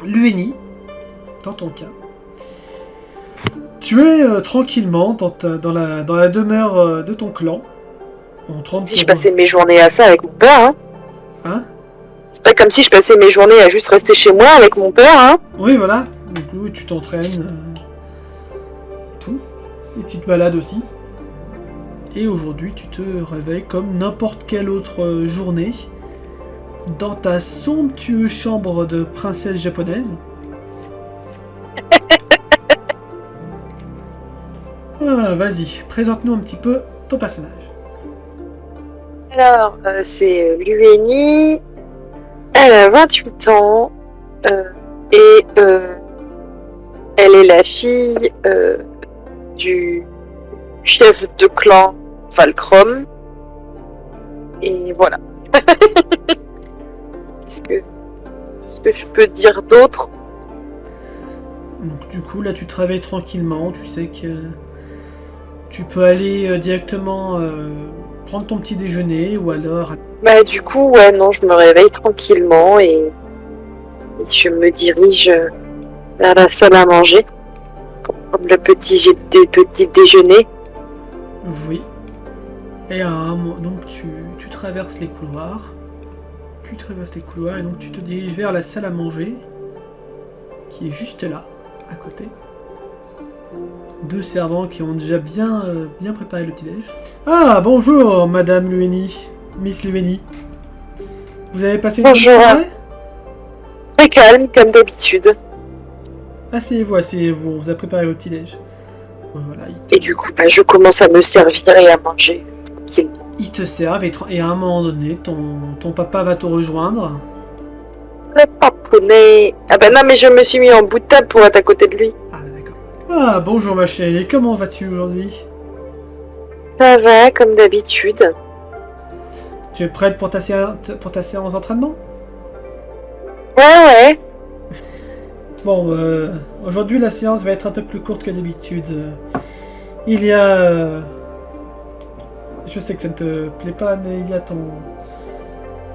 Lueni, dans ton cas, tu es tranquillement dans la demeure de ton clan. On te rend Si je passais mes journées à ça avec mon père, hein. Hein? C'est pas comme si je passais mes journées à juste rester chez moi avec mon père, hein. Oui, voilà. Du coup, tu t'entraînes. Tout. Et tu te balades aussi. Et aujourd'hui, tu te réveilles comme n'importe quelle autre journée dans ta somptueuse chambre de princesse japonaise. Ah, vas-y, présente-nous un petit peu ton personnage. Alors, c'est Lueni, elle a 28 ans, et elle est la fille du chef de clan Valcrom. Et voilà. Qu'est-ce que je peux dire d'autre? Donc du coup, là, tu te réveilles tranquillement. Tu sais que tu peux aller directement prendre ton petit déjeuner ou alors... Bah du coup, ouais, non, je me réveille tranquillement et je me dirige vers la salle à manger pour prendre le petit déjeuner. Oui. Et donc tu traverses les couloirs. Tu traverses les couloirs et donc tu te diriges vers la salle à manger qui est juste là, à côté. Deux servants qui ont déjà bien préparé le petit-déj. Ah, bonjour, Madame Lueni. Miss Lueni. Vous avez passé une bonne soirée? Très calme, comme d'habitude. Asseyez-vous, on vous a préparé le petit-déj. Voilà, Et du coup, bah, je commence à me servir et à manger tranquillement. Ils te servent et à un moment donné, ton papa va te rejoindre. Le papounet. Ah bah non, mais je me suis mis en bout de table pour être à côté de lui. Ah, d'accord. Ah, bonjour ma chérie, comment vas-tu aujourd'hui? Ça va, comme d'habitude. Tu es prête pour ta séance d'entraînement? Ouais. Bon, aujourd'hui la séance va être un peu plus courte que d'habitude. Il y a... je sais que ça ne te plaît pas, mais il y a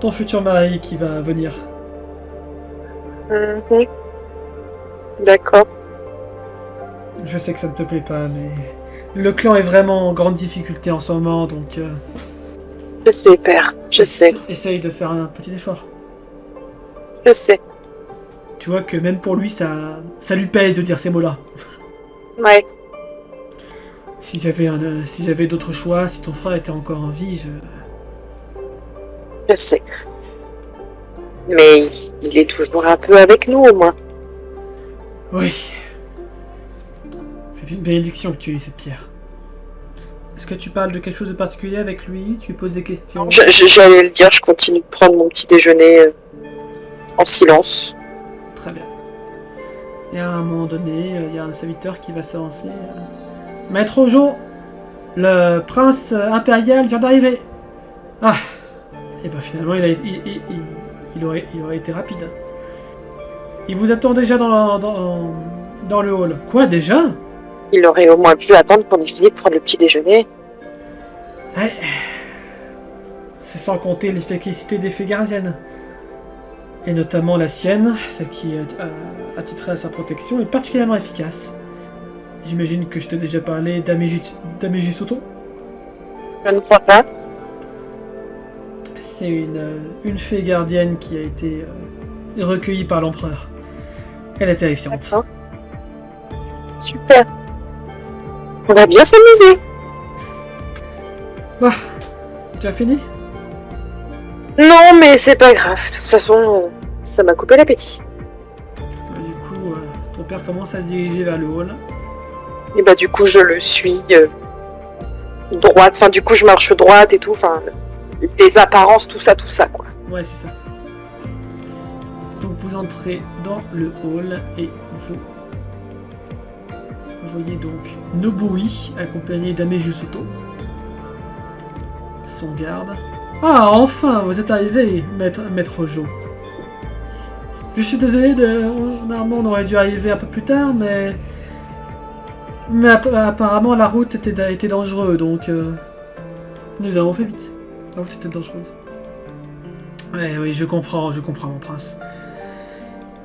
ton futur mari qui va venir. D'accord. Je sais que ça ne te plaît pas, mais... le clan est vraiment en grande difficulté en ce moment, donc... Je sais, père, je sais. Essaye de faire un petit effort. Je sais. Tu vois que même pour lui, ça lui pèse de dire ces mots-là. Ouais. Si j'avais d'autres choix, si ton frère était encore en vie, Je sais. Mais il est toujours un peu avec nous, au moins. Oui. C'est une bénédiction que tu aies eu cette pierre. Est-ce que tu parles de quelque chose de particulier avec lui? Tu lui poses des questions? J'allais le dire, je continue de prendre mon petit déjeuner en silence. Très bien. Et à un moment donné, il y a un serviteur qui va s'avancer. Maître Ojo, le prince impérial vient d'arriver. Ah. Et ben finalement, il aurait été rapide. Il vous attend déjà dans le hall. Quoi, déjà? Il aurait au moins pu attendre qu'on ait fini de prendre le petit déjeuner. Ouais. C'est sans compter l'efficacité des fées gardiennes. Et notamment la sienne, celle qui est attitrée à sa protection, est particulièrement efficace. J'imagine que je t'ai déjà parlé d'Ameji Soto. Je ne crois pas. C'est une fée gardienne qui a été recueillie par l'empereur. Elle est terrifiante. D'accord. Super. On va bien s'amuser. Bah, tu as fini? Non, mais c'est pas grave. De toute façon, ça m'a coupé l'appétit. Bah, du coup, ton père commence à se diriger vers le hall. Et bah du coup, je le suis droite. Enfin, du coup, je marche droite et tout. Enfin, les apparences, tout ça, quoi. Ouais, c'est ça. Donc vous entrez dans le hall et vous voyez donc Nobui accompagné d'Ameji Soto, son garde. Ah, enfin, vous êtes arrivé, maître Ojo. Je suis désolé, normalement on aurait dû arriver un peu plus tard, mais apparemment la route était dangereuse, donc nous avons fait vite. La route était dangereuse. Ouais, oui, je comprends, mon prince.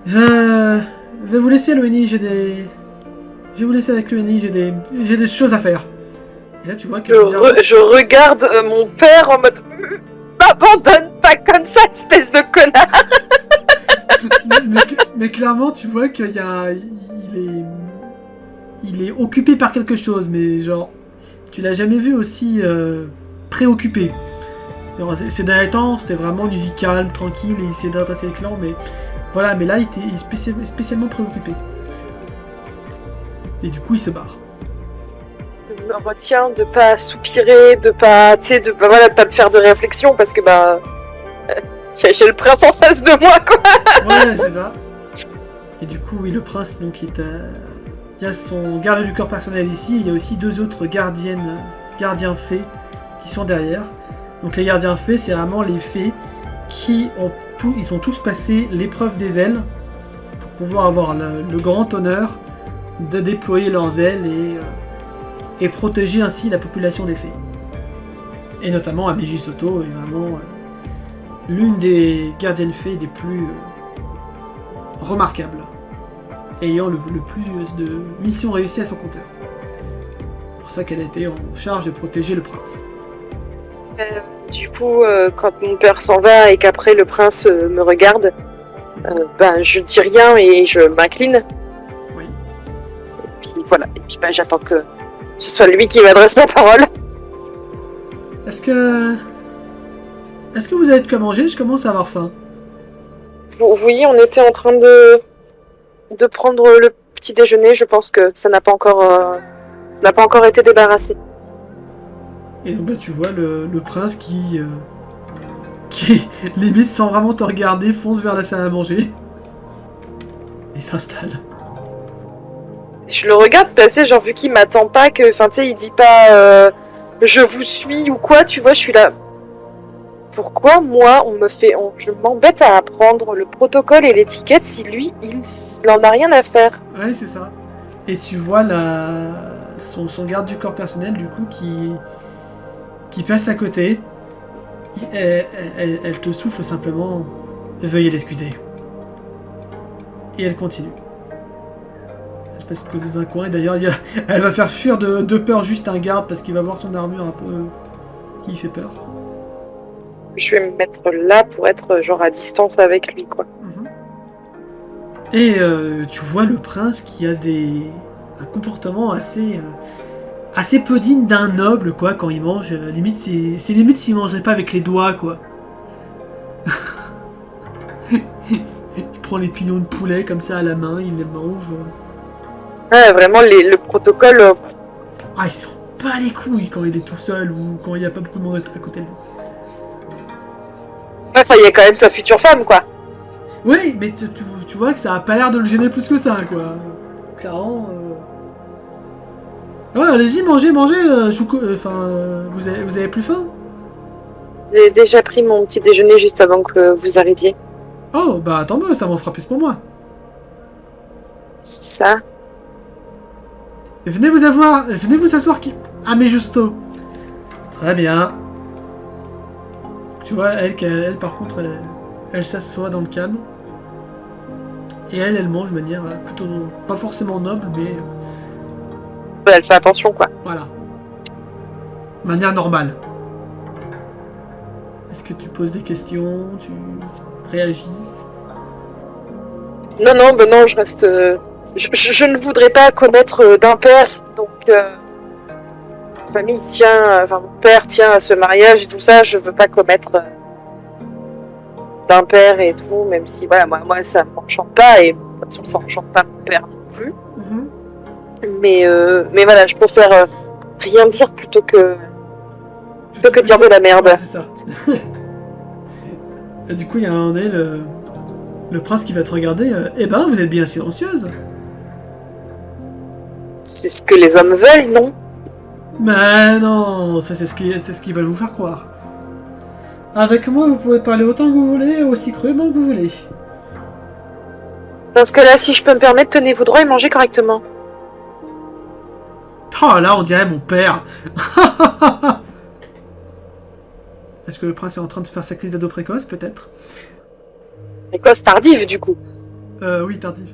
Je vais vous laisser, Louini, j'ai des... Je vais vous laisser avec Louini, j'ai des choses à faire. Et là, tu vois que... Je regarde mon père en mode... M'abandonne pas comme ça, espèce de connard. mais clairement, tu vois qu'il y a... Il est occupé par quelque chose, mais genre... Tu l'as jamais vu aussi préoccupé. Alors, ces derniers temps, c'était vraiment une vie calme, tranquille, et il essayait de repasser le clan, mais... Voilà, mais là, il est spécialement préoccupé. Et du coup, il se barre. Je me retiens de pas soupirer, de pas, tu sais, de voilà, pas de faire de réflexion parce que j'ai le prince en face de moi, quoi. Ouais, c'est ça. Et du coup, oui, le prince, donc, il y a son garde du corps personnel ici, il y a aussi 2 autres gardiens fées qui sont derrière. Donc les gardiens fées, c'est vraiment les fées ils ont tous passé l'épreuve des ailes pour pouvoir avoir le grand honneur de déployer leurs ailes et protéger ainsi la population des fées. Et notamment Ameji Soto est vraiment l'une des gardiennes fées des plus remarquables, ayant le plus de missions réussies à son compteur. C'est pour ça qu'elle a été en charge de protéger le prince. Du coup, quand mon père s'en va et qu'après le prince me regarde, je dis rien et je m'incline. Oui. Et puis voilà, et puis j'attends que ce soit lui qui m'adresse la parole. Est-ce que vous avez de quoi manger? Je commence à avoir faim. Oui, on était en train de prendre le petit déjeuner. Je pense que ça n'a pas encore été débarrassé. Et donc tu vois le prince qui limite sans vraiment te regarder fonce vers la salle à manger et s'installe. Je le regarde passer, genre vu qu'il m'attend pas, que, enfin tu sais, il dit pas je vous suis ou quoi, tu vois, je suis là. Pourquoi moi je m'embête à apprendre le protocole et l'étiquette si lui il n'en a rien à faire. Ouais, c'est ça. Et tu vois son garde du corps personnel du coup qui passe à côté. Elle te souffle simplement « Veuillez l'excuser ». Et elle continue. Elle va se poser dans un coin et d'ailleurs elle va faire fuir de peur juste un garde parce qu'il va voir son armure un peu qui fait peur. Je vais me mettre là pour être genre à distance avec lui, quoi. Et tu vois le prince qui a un comportement assez peu digne d'un noble, quoi, quand il mange. Limite, c'est limite s'il mangerait pas avec les doigts, quoi. Il prend les pilons de poulet comme ça à la main, il les mange. Ouais, vraiment, le protocole... Ah, il s'en bat les couilles quand il est tout seul ou quand il n'y a pas beaucoup de monde à côté de lui. Ouais, ça y est quand même sa future femme, quoi. Oui, mais tu vois que ça a pas l'air de le gêner plus que ça, quoi. Clairement... Ouais, allez-y, mangez, vous avez plus faim? J'ai déjà pris mon petit déjeuner juste avant que vous arriviez. Oh, bah tant mieux, ça m'en fera plus pour moi. C'est ça. Venez vous asseoir à mes justo. Très bien. Tu vois, elle par contre, elle s'assoit dans le calme. Et elle mange de manière plutôt, pas forcément noble, mais... Elle fait attention, quoi. Voilà. Manière normale. Est-ce que tu poses des questions? Tu réagis? Non, je reste... Je ne voudrais pas commettre d'impair, donc... famille tient... Enfin, mon père tient à ce mariage et tout ça, je veux pas commettre d'impair et tout, même si, voilà, moi ça m'enchante pas, et de toute façon, ça enchante pas mon père non plus. Mais voilà, je préfère rien dire plutôt que dire de la merde. Ouais, c'est ça. Et du coup, il y a un nez, le prince qui va te regarder. Eh ben, vous êtes bien silencieuse. C'est ce que les hommes veulent, non? Mais non, ça c'est ce qu'ils veulent vous faire croire. Avec moi, vous pouvez parler autant que vous voulez, aussi crûment que vous voulez. Dans ce cas-là, si je peux me permettre, tenez-vous droit et mangez correctement. Oh là, on dirait mon père. Est-ce que le prince est en train de faire sa crise d'ado précoce, peut-être? Précoce tardive, du coup. Oui, tardif.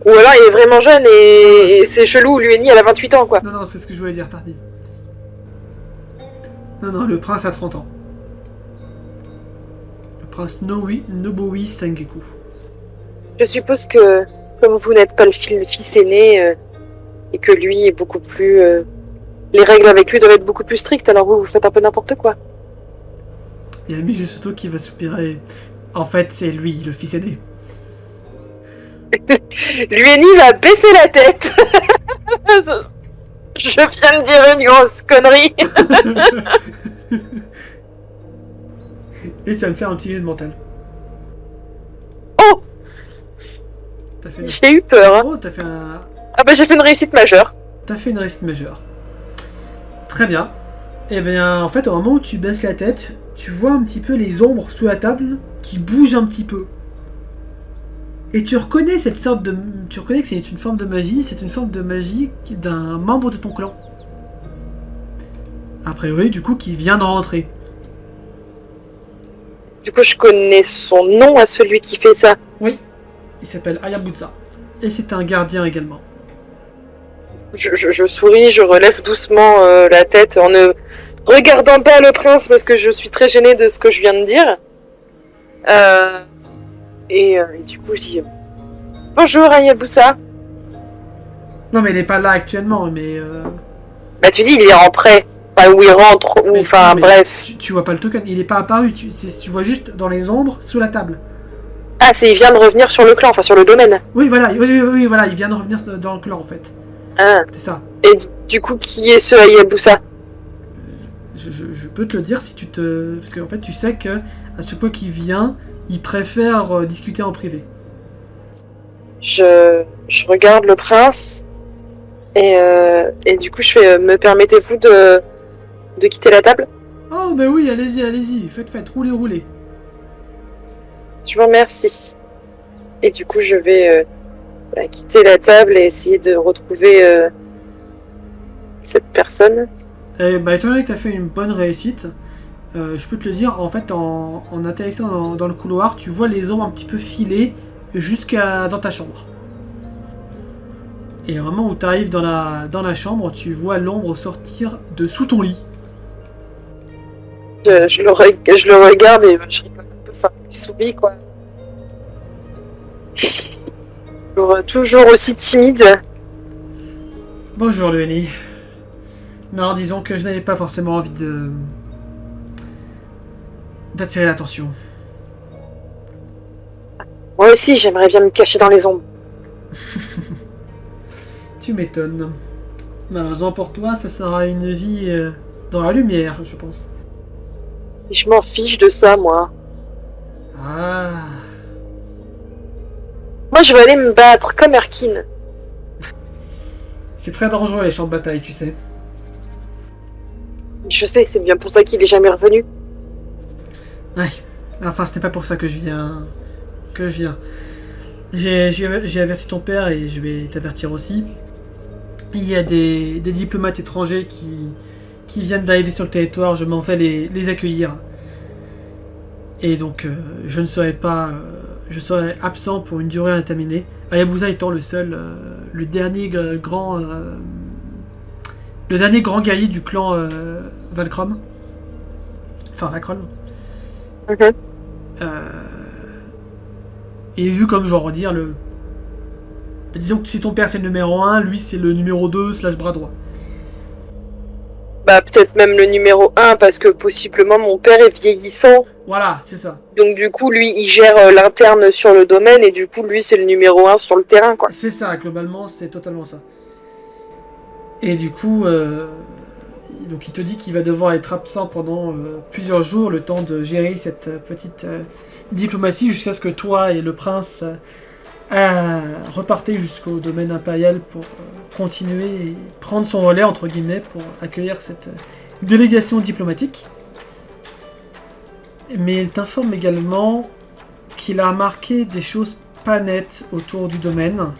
Ou alors il est vraiment jeune et c'est chelou, Lueni elle a 28 ans quoi. Non, c'est ce que je voulais dire, tardif. Non, le prince a 30 ans. Le prince Nobuo Sengeku. Je suppose que, comme vous n'êtes pas le fils aîné, et que lui est beaucoup plus... les règles avec lui doivent être beaucoup plus strictes, alors vous faites un peu n'importe quoi. Il y a Mijusoto qui va soupirer. En fait, c'est lui, le fils aîné. Lueni va baisser la tête. Je viens de dire une grosse connerie. Et tu vas me faire un petit jeu de mental. Oh, j'ai eu peur. Hein. Oh, t'as fait un... Ah bah j'ai fait une réussite majeure. T'as fait une réussite majeure. Très bien. Et bien, en fait, au moment où tu baisses la tête, tu vois un petit peu les ombres sous la table qui bougent un petit peu. Et tu reconnais cette sorte de... Tu reconnais que c'est une forme de magie. C'est une forme de magie d'un membre de ton clan. A priori, du coup, qui vient de rentrer. Du coup, je connais son nom à celui qui fait ça. Oui. Il s'appelle Hayabusa. Et c'est un gardien également. Je souris, je relève doucement la tête en ne regardant pas le prince parce que je suis très gênée de ce que je viens de dire. Et du coup, je dis bonjour Hayabusa. Non, mais il est pas là actuellement, mais... Bah, tu dis, il est rentré. Enfin, où il rentre, ou mais, enfin, mais bref. Tu vois pas le token, il est pas apparu. Tu vois juste dans les ombres sous la table. Ah, il vient de revenir sur le clan, enfin sur le domaine. Oui, voilà, voilà, il vient de revenir dans le clan en fait. Ah. C'est ça. Et du coup, qui est ce Hayabusa? Je peux te le dire si tu te... Parce qu'en fait, tu sais que à chaque fois qu'il vient, il préfère discuter en privé. Je regarde le prince et du coup, je fais me permettez-vous de quitter la table? Oh, ben oui, allez-y, faites, roulez. Je vous remercie. Et du coup, je vais quitter la table et essayer de retrouver cette personne. Bah, étant donné que tu as fait une bonne réussite, je peux te le dire, en fait, en atterrissant dans le couloir, tu vois les ombres un petit peu filer dans ta chambre. Et au moment où tu arrives dans la chambre, tu vois l'ombre sortir de sous ton lit. Je le regarde et je rigole un peu, enfin, je souris quoi. Toujours aussi timide. Bonjour Lueni. Non, disons que je n'avais pas forcément envie d'attirer l'attention. Moi aussi, j'aimerais bien me cacher dans les ombres. Tu m'étonnes. Malheureusement pour toi, ça sera une vie dans la lumière, je pense. Et je m'en fiche de ça, moi. Ah. Moi, je veux aller me battre comme Erkin. C'est très dangereux les champs de bataille, tu sais. Je sais, c'est bien pour ça qu'il est jamais revenu. Ouais. Enfin, ce n'est pas pour ça que je viens. J'ai averti ton père et je vais t'avertir aussi. Il y a des diplomates étrangers qui viennent d'arriver sur le territoire. Je m'en vais les accueillir. Et donc, je ne serai pas... je serai absent pour une durée indéterminée. Hayabusa étant le dernier grand guerrier du clan Valkrom. Enfin, Valkrom. Mm-hmm. Et vu comme, genre, dire disons que si ton père c'est le numéro 1, lui c'est le numéro 2 / bras droit. Bah, peut-être même le numéro 1, parce que possiblement mon père est vieillissant. Voilà, c'est ça. Donc du coup, lui, il gère l'interne sur le domaine, et du coup, lui, c'est le numéro 1 sur le terrain, quoi. C'est ça, globalement, c'est totalement ça. Et du coup, donc il te dit qu'il va devoir être absent pendant plusieurs jours, le temps de gérer cette petite diplomatie, jusqu'à ce que toi et le prince repartez jusqu'au domaine impérial pour continuer et prendre son relais, entre guillemets, pour accueillir cette délégation diplomatique. Mais il t'informe également qu'il a remarqué des choses pas nettes autour du domaine,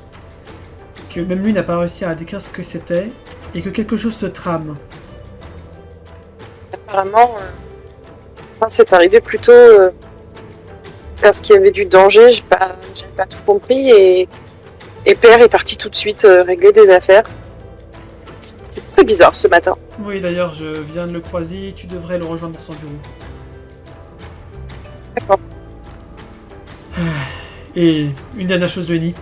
que même lui n'a pas réussi à décrire ce que c'était, et que quelque chose se trame. Apparemment, c'est arrivé plutôt parce qu'il y avait du danger, j'ai pas tout compris et Père est parti tout de suite régler des affaires. C'est très bizarre ce matin. Oui, d'ailleurs, je viens de le croiser, tu devrais le rejoindre dans son bureau. D'accord. Et une dernière chose, Lenny.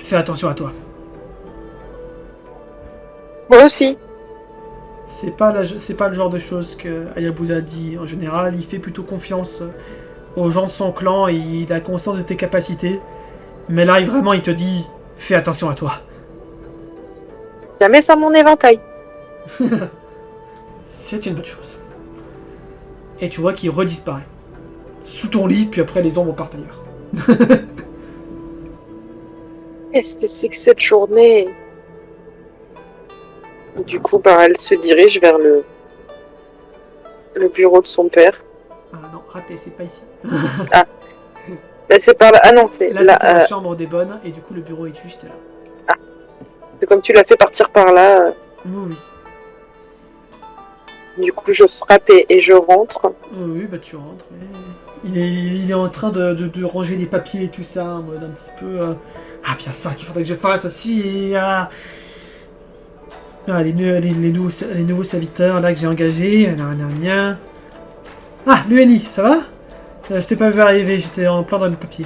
Fais attention à toi. Moi aussi. C'est pas le genre de choses que Hayabusa dit en général. Il fait plutôt confiance aux gens de son clan et il a conscience de tes capacités. Mais là, vraiment, il te dit fais attention à toi. Jamais sans mon éventail. C'est une bonne chose. Et tu vois qu'il redisparaît. Sous ton lit, puis après les ombres partent ailleurs. Qu'est-ce que c'est que cette journée? Et du coup, elle se dirige vers le bureau de son père. Ah non, raté, c'est pas ici. Là, c'est par là. Ah non, c'est là. là. C'était la chambre des bonnes, et du coup, le bureau est juste là. C'est comme tu l'as fait partir par là. Oui. Du coup, je frappe et je rentre. Oui, bah tu rentres. Il est en train de ranger les papiers et tout ça, en mode un petit peu... Ah, bien ça qu'il faudrait que je fasse aussi. Les nouveaux serviteurs là que j'ai engagés. Ah, l'UNI, ça va? Je t'ai pas vu arriver, j'étais en plein dans le papier.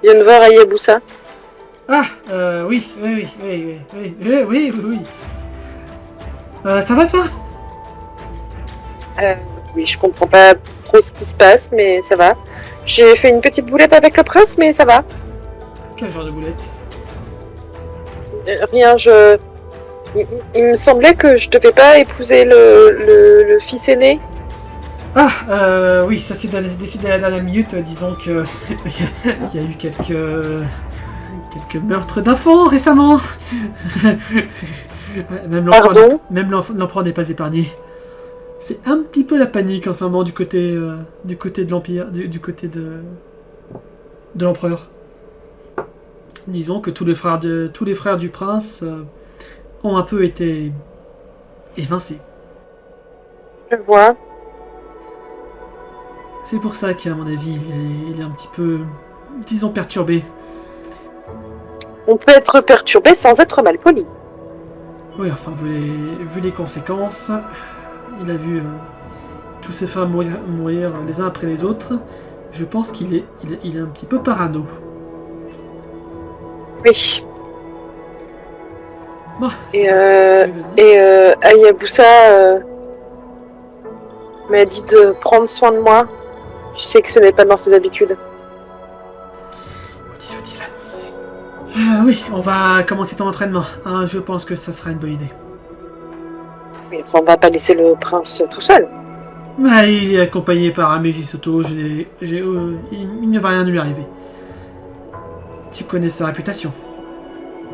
Je viens de voir Hayabusa. Ah, oui. Ça va toi? Oui, je comprends pas trop ce qui se passe, mais ça va. J'ai fait une petite boulette avec le prince, mais ça va. Quel genre de boulette? Rien, il me semblait que je devais pas épouser le fils aîné. Ah, oui, ça s'est décidé à la dernière minute. Disons que il y a eu quelques meurtres d'enfants récemment. Pardon? Même l'empereur n'est pas épargné. C'est un petit peu la panique en ce moment du côté de l'Empire, du côté de l'empereur. Disons que tous les frères du prince ont un peu été évincés. Je vois. C'est pour ça qu'à mon avis, il est un petit peu, disons, perturbé. On peut être perturbé sans être mal poli. Oui, enfin, vu les conséquences, il a vu tous ses frères mourir les uns après les autres. Je pense qu'il est un petit peu parano. Oui. Bon, Et Hayabusa m'a dit de prendre soin de moi. Je sais que ce n'est pas dans ses habitudes. Oui, on va commencer ton entraînement. Hein, je pense que ça sera une bonne idée. Mais on va pas laisser le prince tout seul. Bah, il est accompagné par Ameji Soto. Il ne va rien lui arriver. Tu connais sa réputation.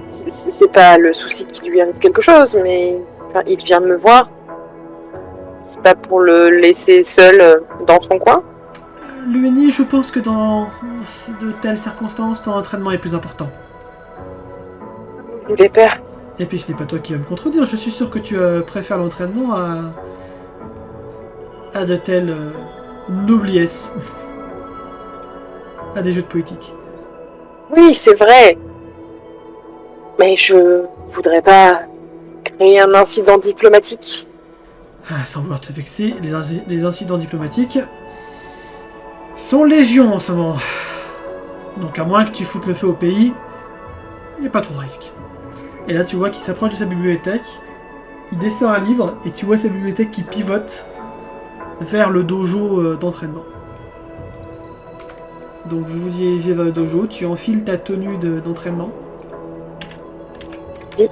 C'est pas le souci qu'il lui arrive quelque chose, mais enfin, il vient me voir. C'est pas pour le laisser seul dans son coin. L'UNI, je pense que dans de telles circonstances, ton entraînement est plus important. Vous voulez, père? Et puis ce n'est pas toi qui vas me contredire, je suis sûr que tu préfères l'entraînement à de telles nobliesses. À des jeux de politique. Oui, c'est vrai. Mais je voudrais pas créer un incident diplomatique. Sans vouloir te vexer, les incidents diplomatiques sont légion en ce moment. Donc à moins que tu foutes le feu au pays, il n'y a pas trop de risque. Et là tu vois qu'il s'approche de sa bibliothèque, il descend un livre et tu vois sa bibliothèque qui pivote vers le dojo d'entraînement. Donc vous vous dirigez vers le dojo, tu enfiles ta tenue d'entraînement. Oui.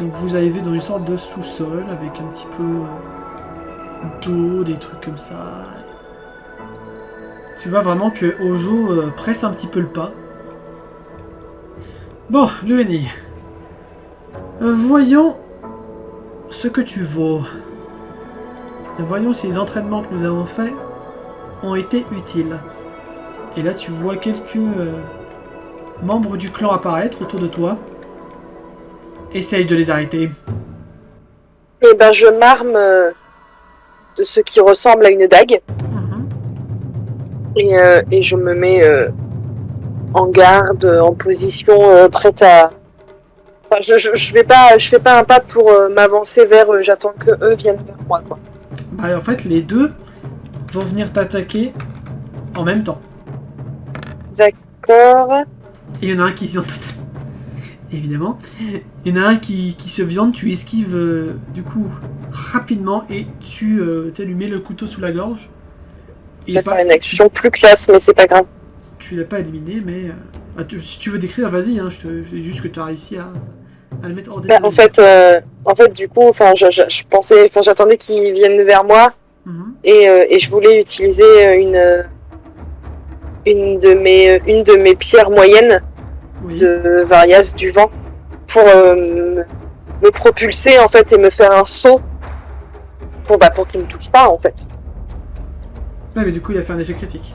Donc vous arrivez dans une sorte de sous-sol avec un petit peu d'eau, des trucs comme ça. Tu vois vraiment que Ojo presse un petit peu le pas. Bon, l'UNI. Voyons ce que tu vaux. Voyons si les entraînements que nous avons faits ont été utiles. Et là, tu vois quelques membres du clan apparaître autour de toi. Essaye de les arrêter. Eh ben, je m'arme ce qui ressemble à une dague. Mhm. Et je me mets en garde, en position prête à... Enfin, je fais pas un pas pour m'avancer vers eux, j'attends que eux viennent vers moi, quoi. Bah, en fait, les deux vont venir t'attaquer en même temps. D'accord. Et il y en a un qui se viande totalement. Évidemment. Il y en a un qui se viande, tu esquives du coup rapidement et tu lui mets le couteau sous la gorge. Ça fait une action plus classe, mais c'est pas grave. Tu l'as pas éliminé, mais si tu veux décrire, vas-y. Hein, je dis juste que tu as réussi à le mettre hors d'état. En fait, du coup, je pensais, j'attendais qu'ils viennent vers moi et je voulais utiliser une de mes pierres moyennes de Varias du vent pour me propulser en fait et me faire un saut pour qu'il me touche pas en fait. Ouais, mais du coup, il a fait un échec critique.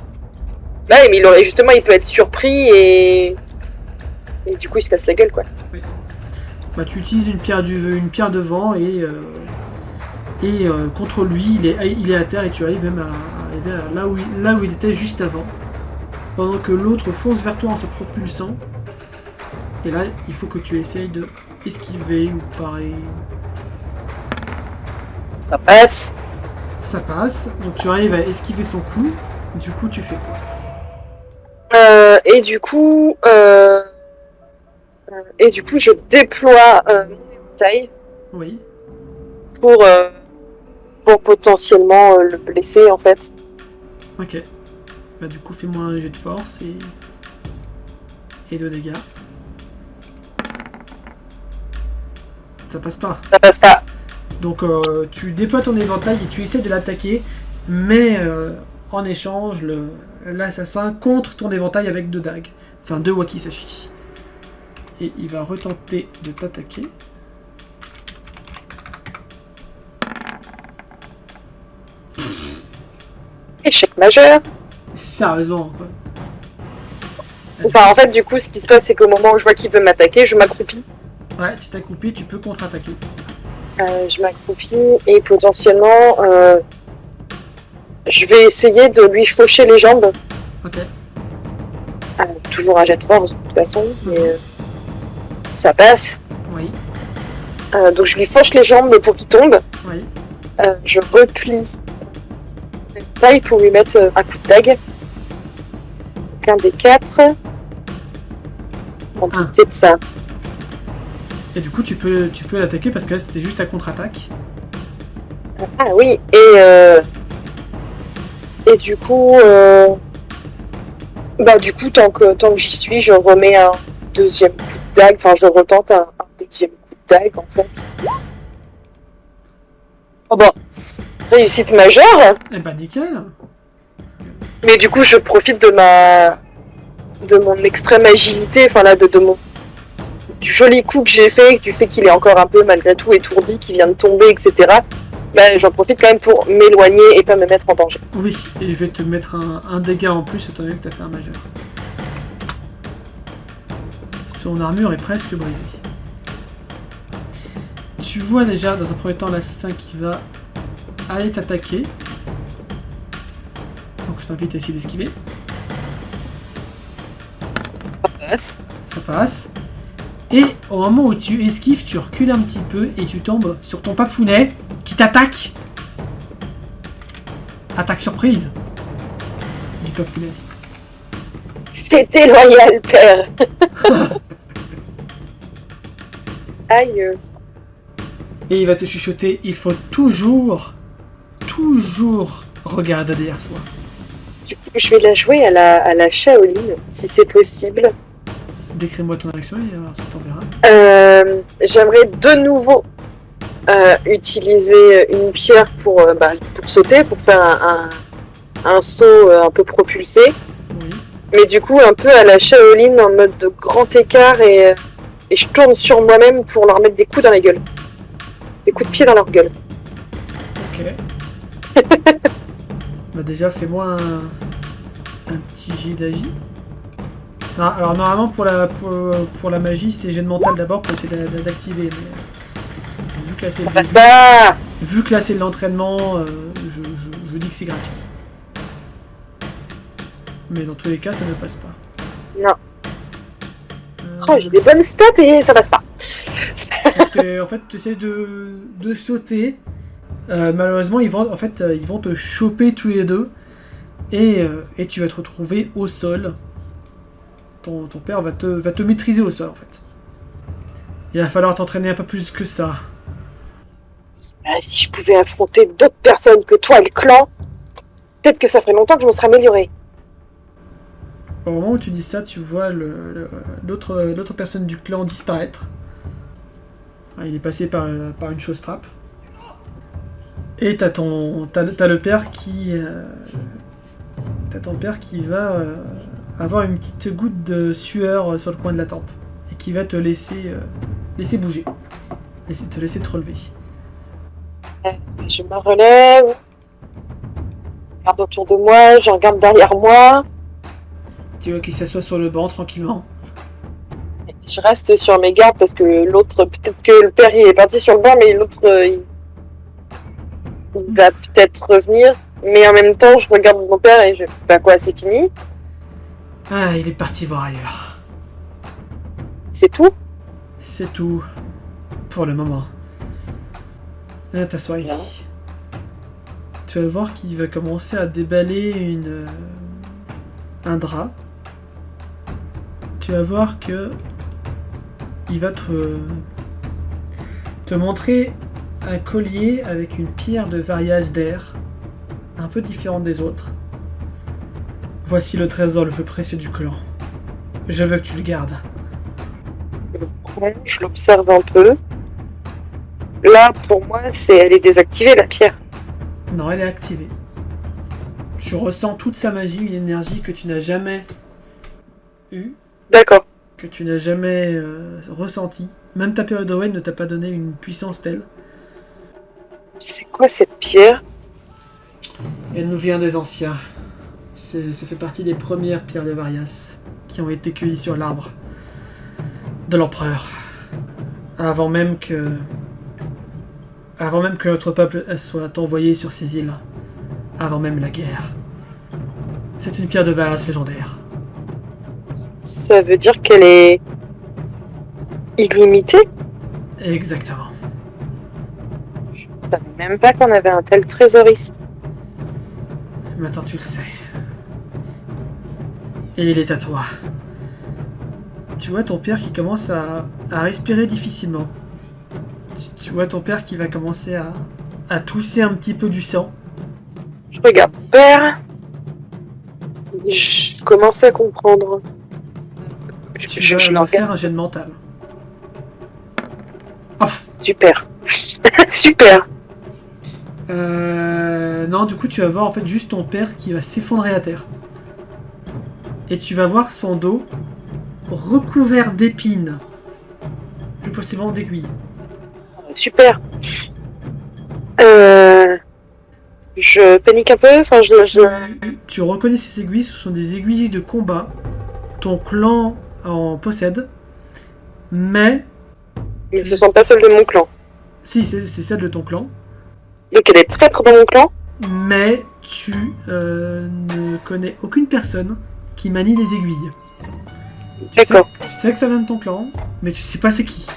Ouais, mais il peut être surpris et du coup, il se casse la gueule, quoi. Oui. Bah, tu utilises une pierre de vent et contre lui, il est à terre et tu arrives même à arriver là où il était juste avant. Pendant que l'autre fonce vers toi en se propulsant. Et là, il faut que tu essayes de esquiver ou parer. Ça passe. Ça passe. Donc tu arrives à esquiver son coup. Du coup, tu fais quoi? Et du coup, je déploie mon éventail. Oui. Pour potentiellement le blesser, en fait. Ok. Bah du coup, fais-moi un jet de force et de dégâts. Ça passe pas. Ça passe pas. Donc tu déploies ton éventail et tu essaies de l'attaquer, mais en échange, l'assassin contre ton éventail avec 2 dagues. Enfin 2 wakizashi. Et il va retenter de t'attaquer. Échec majeur. Sérieusement, quoi. Enfin, en fait, du coup, ce qui se passe, c'est qu'au moment où je vois qu'il veut m'attaquer, je m'accroupis. Ouais, tu t'accroupis, tu peux contre-attaquer. Je m'accroupis et potentiellement, je vais essayer de lui faucher les jambes. Ok. Toujours un jet de force, de toute façon, mais ça passe. Oui. Donc je lui fauche les jambes pour qu'il tombe. Oui. Je replie la taille pour lui mettre un coup de dague. Un des 4. En quantité de ça. Et du coup, tu peux l'attaquer parce que là, c'était juste ta contre-attaque. Ah oui, et du coup, tant que j'y suis, je remets un deuxième coup de dague. Enfin, je retente un deuxième coup de dague, en fait. Oh bon, réussite majeure. Eh ben, nickel. Mais du coup, je profite de mon extrême agilité, enfin là, du joli coup que j'ai fait, du fait qu'il est encore un peu malgré tout étourdi, qu'il vient de tomber, etc. Ben, j'en profite quand même pour m'éloigner et pas me mettre en danger. Oui, et je vais te mettre un dégât en plus étant donné que tu as fait un majeur. Son armure est presque brisée. Tu vois déjà dans un premier temps l'assassin qui va aller t'attaquer. Donc je t'invite à essayer d'esquiver. Ça passe. Ça passe. Et au moment où tu esquives, tu recules un petit peu et tu tombes sur ton papounet qui t'attaque. Attaque surprise du papounet. C'était loyal, père. Aïe. Et il va te chuchoter, il faut toujours regarder derrière soi. Du coup, je vais la jouer à la Shaolin, si c'est possible. Décris-moi ton action et t'en verras. J'aimerais de nouveau utiliser une pierre pour sauter, pour faire un saut un peu propulsé. Oui. Mais du coup, un peu à la Shaolin, en mode de grand écart, et je tourne sur moi-même pour leur mettre des coups dans la gueule. Des coups de pied dans leur gueule. Ok. Bah déjà, fais-moi un petit jet d'agi. Non, alors normalement, pour la magie, c'est jet de mental d'abord pour essayer d'activer. Mais vu que là, c'est Ça passe pas. Vu que là c'est de l'entraînement, je dis que c'est gratuit. Mais dans tous les cas, ça ne passe pas. Non. Oh, j'ai des bonnes stats et ça passe pas. En fait, tu essaies de sauter. Malheureusement, ils vont te choper tous les deux. Et tu vas te retrouver au sol. Ton père va te maîtriser au sol, en fait. Il va falloir t'entraîner un peu plus que ça. Si je pouvais affronter d'autres personnes que toi et le clan, peut-être que ça ferait longtemps que je me serais améliorée. Au moment où tu dis ça, tu vois l'autre personne du clan disparaître. Il est passé par une chose trappe. Et t'as le père qui... t'as ton père qui va avoir une petite goutte de sueur sur le coin de la tempe. Et qui va te laisser bouger. Te laisser te relever. Je me relève. Je regarde autour de moi, je regarde derrière moi. Tu vois qu'il s'assoit sur le banc tranquillement. Je reste sur mes gardes parce que l'autre, peut-être que le père il est parti sur le banc, mais l'autre il va peut-être revenir. Mais en même temps, je regarde mon père et je bah quoi, c'est fini. Ah, il est parti voir ailleurs. C'est tout? C'est tout. Pour le moment. T'assois ici. Tu vas voir qu'il va commencer à déballer un drap. Tu vas voir que il va te montrer un collier avec une pierre de Varias d'air, un peu différente des autres. Voici le trésor le plus précieux du clan. Je veux que tu le gardes. Je l'observe un peu. Là, pour moi, elle est désactivée, la pierre. Non, elle est activée. Tu ressens toute sa magie, une énergie que tu n'as jamais eue. D'accord. Que tu n'as jamais ressentie. Même ta période Owen ne t'a pas donné une puissance telle. C'est quoi cette pierre? Elle nous vient des anciens. Ça fait partie des premières pierres de Varias qui ont été cueillies sur l'arbre de l'empereur. Avant même que notre peuple soit envoyé sur ces îles. Avant même la guerre. C'est une pierre de Varias légendaire. Ça veut dire qu'elle est illimitée? Exactement. Je ne savais même pas qu'on avait un tel trésor ici. Maintenant tu le sais. Et il est à toi. Tu vois ton père qui commence à respirer difficilement. Tu vois ton père qui va commencer à tousser un petit peu du sang. Je regarde père. Je commence à comprendre. Tu vas faire un jet de mental. Oh. Super. Super. Non, du coup, tu vas voir en fait juste ton père qui va s'effondrer à terre. Et tu vas voir son dos recouvert d'épines. Plus possiblement d'aiguilles. Super. Je panique un peu. Enfin, Tu reconnais ces aiguilles, ce sont des aiguilles de combat. Ton clan en possède. Mais ce ne sont pas celles de mon clan. Si, c'est celle de ton clan. Donc elle est traître dans mon clan. Mais tu ne connais aucune personne qui manie des aiguilles. D'accord. Tu sais que ça vient de ton clan, mais tu sais pas c'est qui.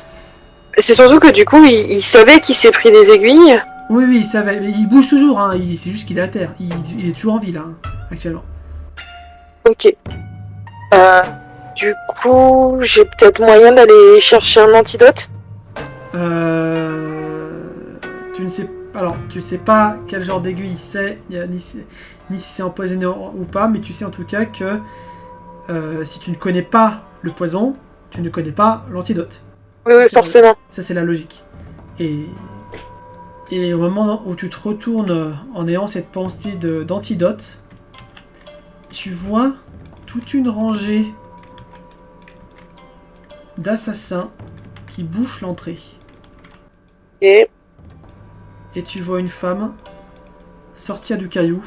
C'est surtout que du coup, il savait qu'il s'est pris des aiguilles. Oui, il savait. Mais il bouge toujours, hein. C'est juste qu'il est à terre. Il est toujours en ville, hein, actuellement. Ok. Du coup, j'ai peut-être moyen d'aller chercher un antidote. Tu ne sais pas. Alors, tu sais pas quel genre d'aiguille c'est, ni si c'est empoisonné ou pas, mais tu sais en tout cas que si tu ne connais pas le poison, tu ne connais pas l'antidote. Oui, forcément. Ça, c'est la logique. Et au moment où tu te retournes en ayant cette pensée d'antidote, tu vois toute une rangée d'assassins qui bouchent l'entrée. Et tu vois une femme sortir du caillou,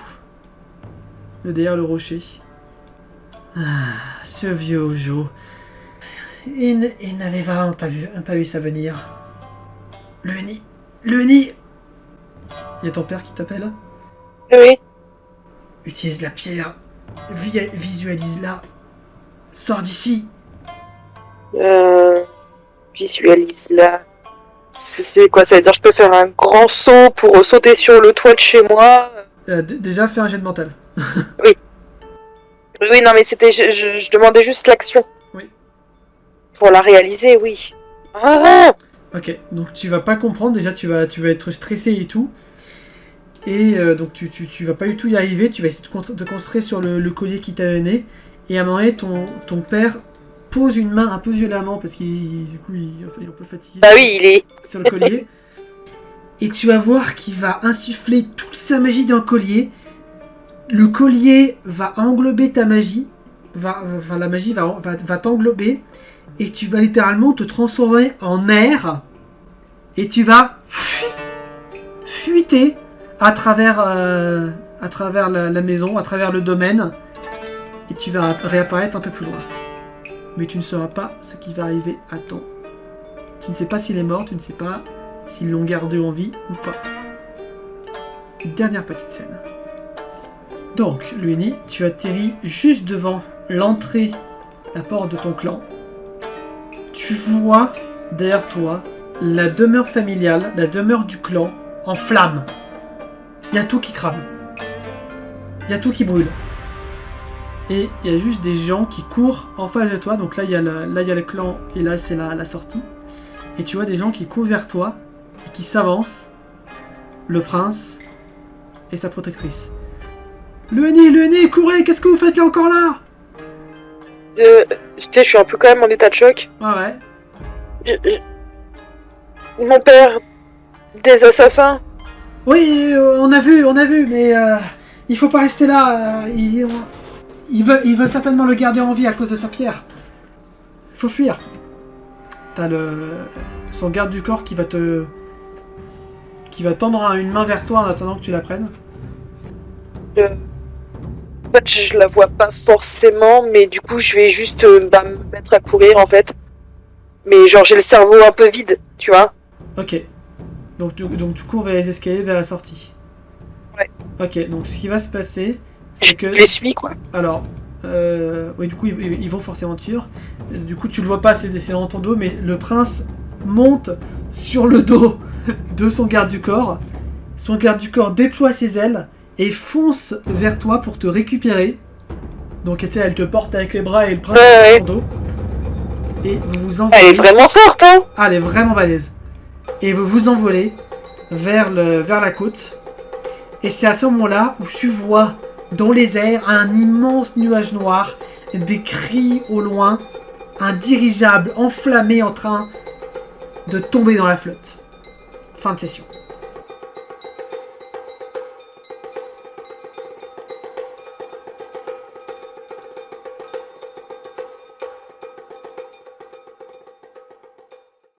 de derrière le rocher. Ah, ce vieux Ojo. Il n'avait vraiment pas vu ça venir. Le nid Il y a ton père qui t'appelle. Oui. Utilise la pierre. Visualise-la. Sors d'ici. Visualise là. C'est quoi? Ça veut dire que je peux faire un grand saut pour sauter sur le toit de chez moi? Déjà, fais un jet de mental. Oui, non, mais c'était. Je demandais juste l'action. Oui. Pour la réaliser, oui. Ah! Ok, donc tu vas pas comprendre. Déjà, tu vas être stressé et tout. Et donc tu vas pas du tout y arriver. Tu vas essayer de te concentrer sur le collier qui t'a donné. Et à un moment donné, ton père pose une main un peu violemment parce qu'il du coup, il est un peu fatigué. Bah oui, il est. Sur le collier. Et tu vas voir qu'il va insuffler toute sa magie dans le collier. Le collier va englober ta magie. La magie va t'englober. Et tu vas littéralement te transformer en air. Et tu vas fuiter à travers la maison, à travers le domaine. Et tu vas réapparaître un peu plus loin. Mais tu ne sauras pas ce qui va arriver à temps. Tu ne sais pas s'il est mort, tu ne sais pas s'ils l'ont gardé en vie ou pas. Dernière petite scène. Donc, Lueni, tu atterris juste devant l'entrée, la porte de ton clan. Tu vois derrière toi la demeure familiale, la demeure du clan, en flammes. Il y a tout qui crame. Il y a tout qui brûle. Et il y a juste des gens qui courent en face de toi. Donc là, il y a le clan et là, c'est la sortie. Et tu vois des gens qui courent vers toi et qui s'avancent. Le prince et sa protectrice. Lueni, courez! Qu'est-ce que vous faites là encore là? Je suis un peu quand même en état de choc. Ouais. Mon père, des assassins. Oui, on a vu, mais il faut pas rester là. Ils veulent certainement le garder en vie à cause de sa pierre. Il faut fuir. T'as son garde du corps qui va tendre une main vers toi en attendant que tu la prennes. En fait, je la vois pas forcément, mais du coup, je vais juste me mettre à courir en fait. Mais genre, j'ai le cerveau un peu vide, tu vois. Ok. Donc tu cours vers les escaliers, vers la sortie. Ouais. Ok, donc ce qui va se passer, c'est que... Je les suis, quoi. Alors, oui, du coup, ils vont forcément te suivre. Du coup, tu le vois pas, c'est dans ton dos, mais le prince monte sur le dos de son garde du corps. Son garde du corps déploie ses ailes et fonce vers toi pour te récupérer. Donc, tu sais, elle te porte avec les bras et le prince sur son dos. Et vous vous envolez. Elle est vraiment forte, hein? Ah, elle est vraiment balèze. Et vous vous envolez vers la côte. Et c'est à ce moment-là où tu vois dans les airs un immense nuage noir, des cris au loin, un dirigeable enflammé en train de tomber dans la flotte. Fin de session.